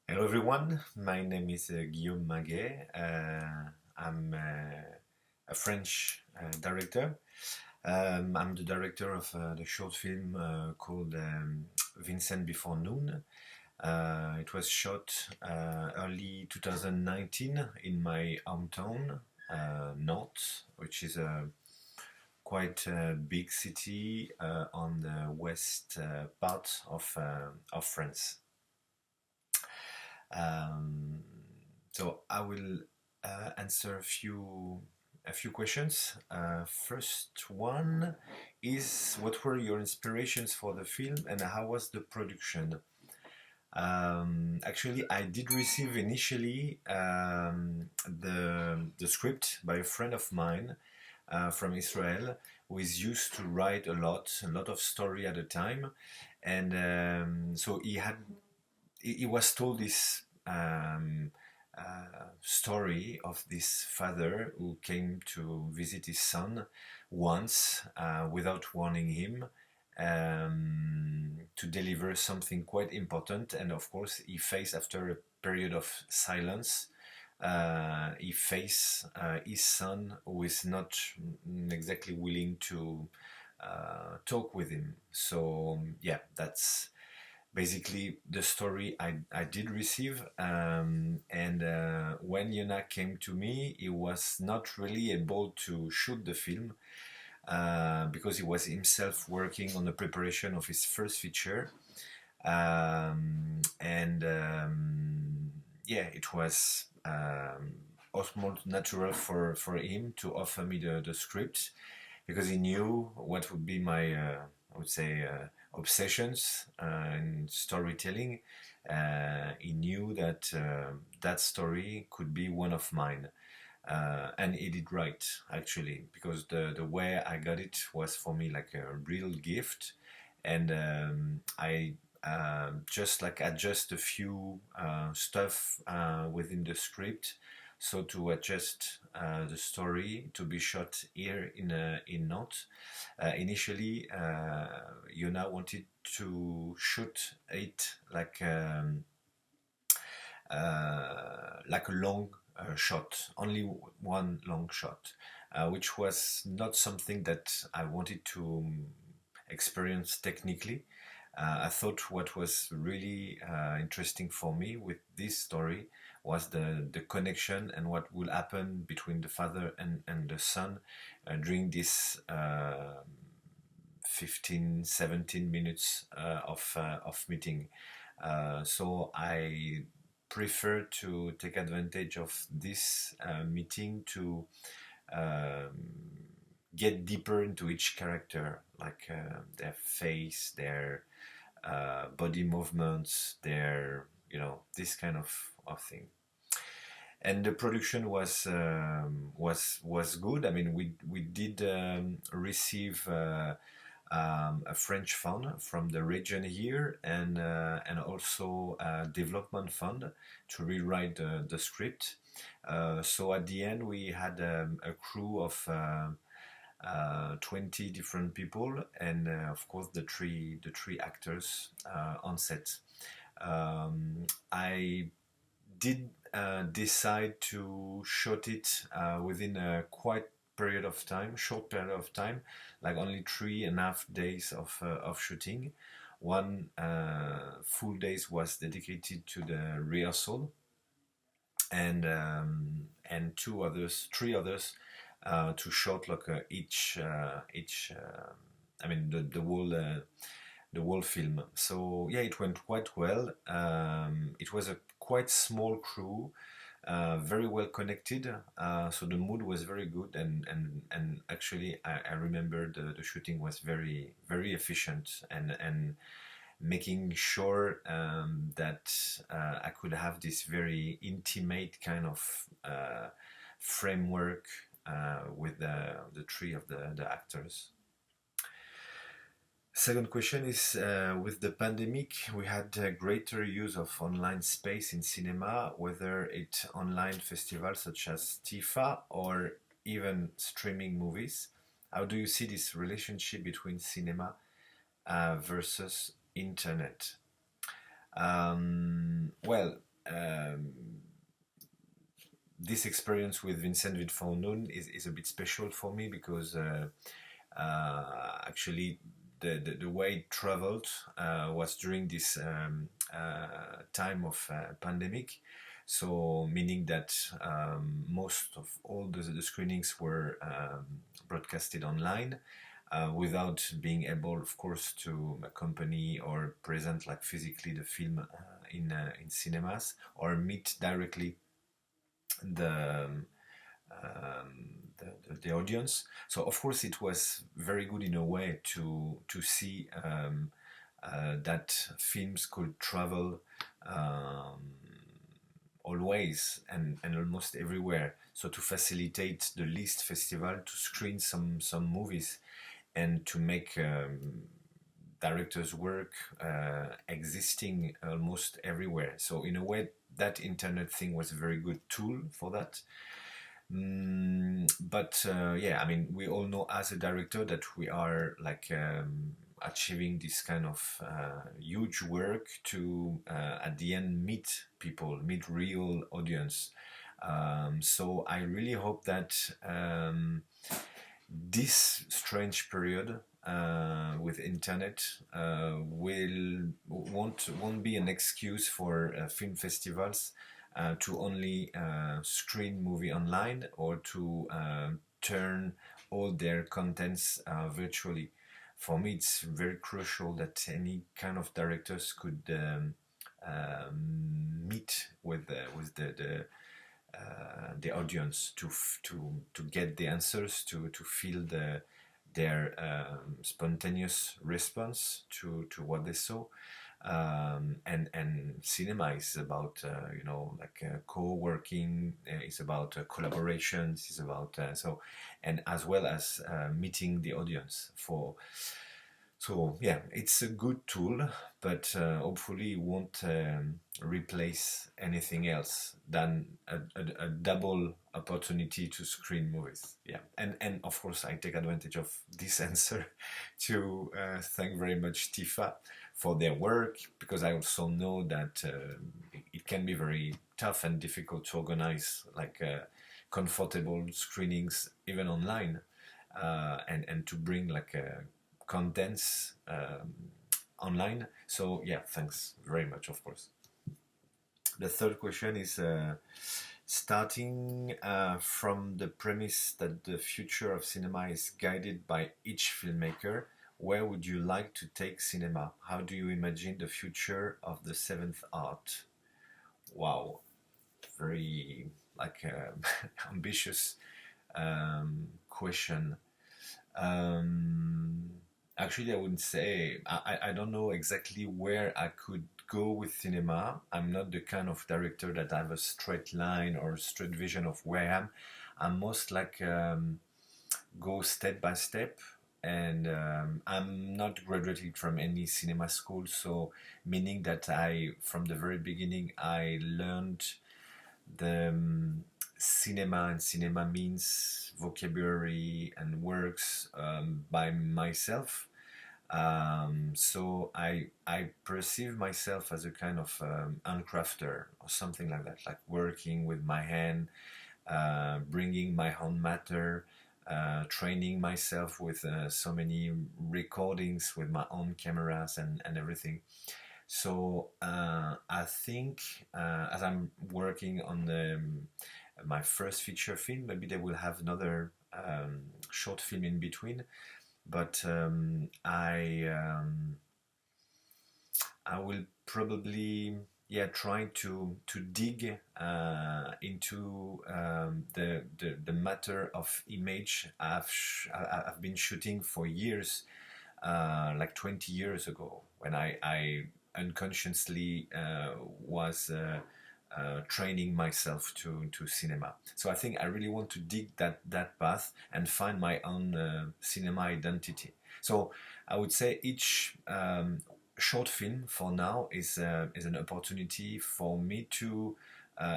Hello everyone, my name is Guillaume Mainguet. I'm a French director. I'm the director of the short film called Vincent Before Noon. It was shot early 2019 in my hometown, Nantes, which is a quite big city on the west part of France. Um, so I will answer a few questions. First one is, what were your inspirations for the film and how was the production? Actually, I did receive initially the script by a friend of mine from Israel, who is used to write a lot of story at a time, and so he was told this story of this father who came to visit his son once without warning him, to deliver something quite important. And of course, he faced, after a period of silence, he faced his son who is not exactly willing to talk with him. So, yeah, that's basically the story I did receive. And when Yona came to me, he was not really able to shoot the film because he was himself working on the preparation of his first feature. And yeah, it was almost natural for him to offer me the script, because he knew what would be my, I would say, obsessions in storytelling. He knew that that story could be one of mine. And he did right, actually, because the way I got it was for me like a real gift. And I just like adjust a few stuff within the script, so to adjust the story to be shot here in Nantes. Initially, Yona wanted to shoot it like a long shot, only one long shot, which was not something that I wanted to experience technically. I thought what was really interesting for me with this story was the connection and what will happen between the father and the son during this 15, 17 minutes of meeting. So I prefer to take advantage of this meeting to um, get deeper into each character, like their face, their body movements, their, this kind of thing. And the production was good. I mean, we did receive a French fund from the region here, and also a development fund to rewrite the script. So at the end, we had a crew of 20 different people, and of course the three actors on set. I did decide to shoot it within a quite short period of time, like only 3.5 days of shooting. One full days was dedicated to the rehearsal, and three others to shoot like each. I mean the whole film. So yeah, it went quite well. It was a quite small crew, very well connected. So the mood was very good, and actually I remember the shooting was very very efficient, and making sure that I could have this very intimate kind of framework with the three of the actors. Second question is, with the pandemic, we had a greater use of online space in cinema, whether it's online festivals such as T.I.F.A or even streaming movies. How do you see this relationship between cinema versus internet? Well, this experience with Vincent Van Noon is a bit special for me because actually the way it traveled was during this time of pandemic. So meaning that most of all the screenings were broadcasted online without being able, of course, to accompany or present like physically the film in cinemas or meet directly the the audience. So of course it was very good in a way to see that films could travel always and almost everywhere. So to facilitate the List Festival to screen some movies and to make directors' work existing almost everywhere. So in a way, that internet thing was a very good tool for that. But yeah, I mean, we all know as a director that we are like achieving this kind of huge work to at the end meet people, meet real audience. So I really hope that this strange period with internet won't be an excuse for film festivals to only screen movie online or to turn all their contents virtually. For me, it's very crucial that any kind of directors could meet with the audience to get the answers, to feel their spontaneous response to what they saw. And cinema is about co-working, it's about collaborations, it's about and as well as meeting the audience for. So yeah, it's a good tool, but hopefully it won't replace anything else than a double opportunity to screen movies. Yeah, and of course I take advantage of this answer to thank very much T.I.F.A for their work, because I also know that it can be very tough and difficult to organize like comfortable screenings even online, and to bring like contents online. So yeah, thanks very much, of course. The third question is starting from the premise that the future of cinema is guided by each filmmaker, where would you like to take cinema? How do you imagine the future of the seventh art? Wow, very like ambitious question. Actually, I wouldn't say. I don't know exactly where I could go with cinema. I'm not the kind of director that I have a straight line or straight vision of where I am. I'm most like go step by step. And I'm not graduating from any cinema school, so meaning that from the very beginning, I learned the cinema, and cinema means vocabulary and works by myself. So I perceive myself as a kind of handcrafter or something like that, like working with my hand, bringing my own matter, training myself with so many recordings with my own cameras and everything. So I think as I'm working on my first feature film, maybe they will have another short film in between. But I will probably try to dig into the matter of image I've been shooting for years, like 20 years ago, when I unconsciously was training myself to cinema. So I think I really want to dig that path and find my own cinema identity. So I would say each short film for now is an opportunity for me to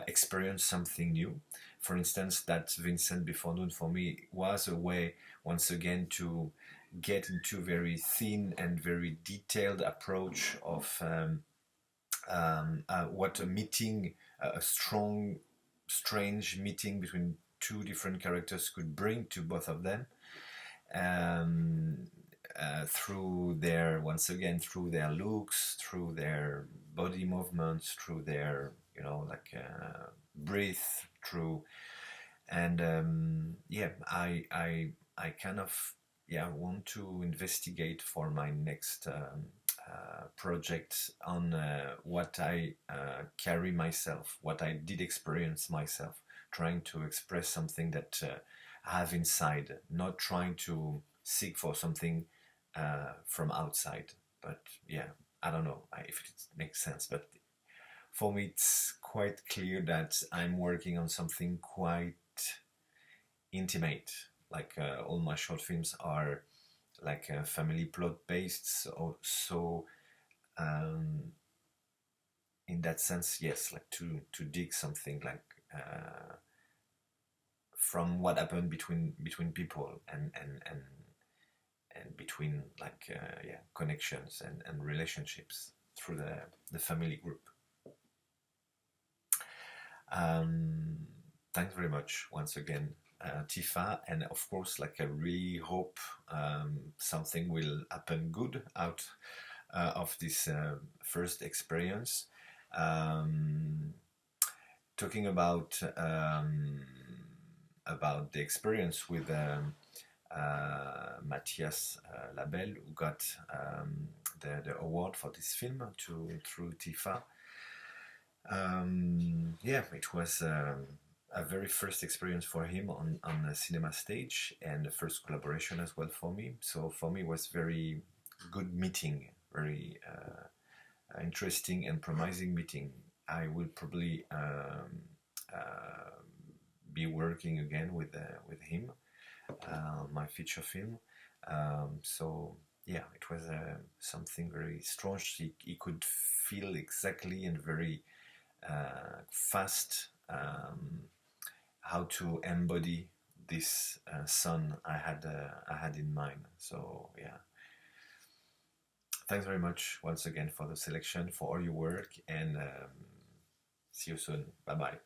experience something new. For instance, that Vincent Before Noon for me was a way once again to get into very thin and very detailed approach of what a meeting, a strong, strange meeting between two different characters could bring to both of them, um, through their, once again, through their looks, through their body movements, through their, like breath, through, and yeah, I kind of, yeah, want to investigate for my next project on what I carry myself, what I did experience myself, trying to express something that I have inside, not trying to seek for something from outside. But yeah, I don't know if it makes sense, but for me it's quite clear that I'm working on something quite intimate. Like all my short films are like family plot based, so um, in that sense, yes, like to dig something like from what happened between people, and between like yeah, connections and relationships through the family group. Um, Thanks very much once again, T.I.F.A, and of course, like I really hope something will happen good out of this first experience. Um, Talking about the experience with Matthias Labelle, who got the award for this film through T.I.F.A. Yeah, it was a very first experience for him on a cinema stage, and the first collaboration as well for me. So for me, it was very good meeting, very interesting and promising meeting. I will probably be working again with him, my feature film. So yeah, it was something very strange. He could feel exactly and very fast how to embody this son I had in mind. So yeah, thanks very much once again for the selection, for all your work, and see you soon. Bye bye.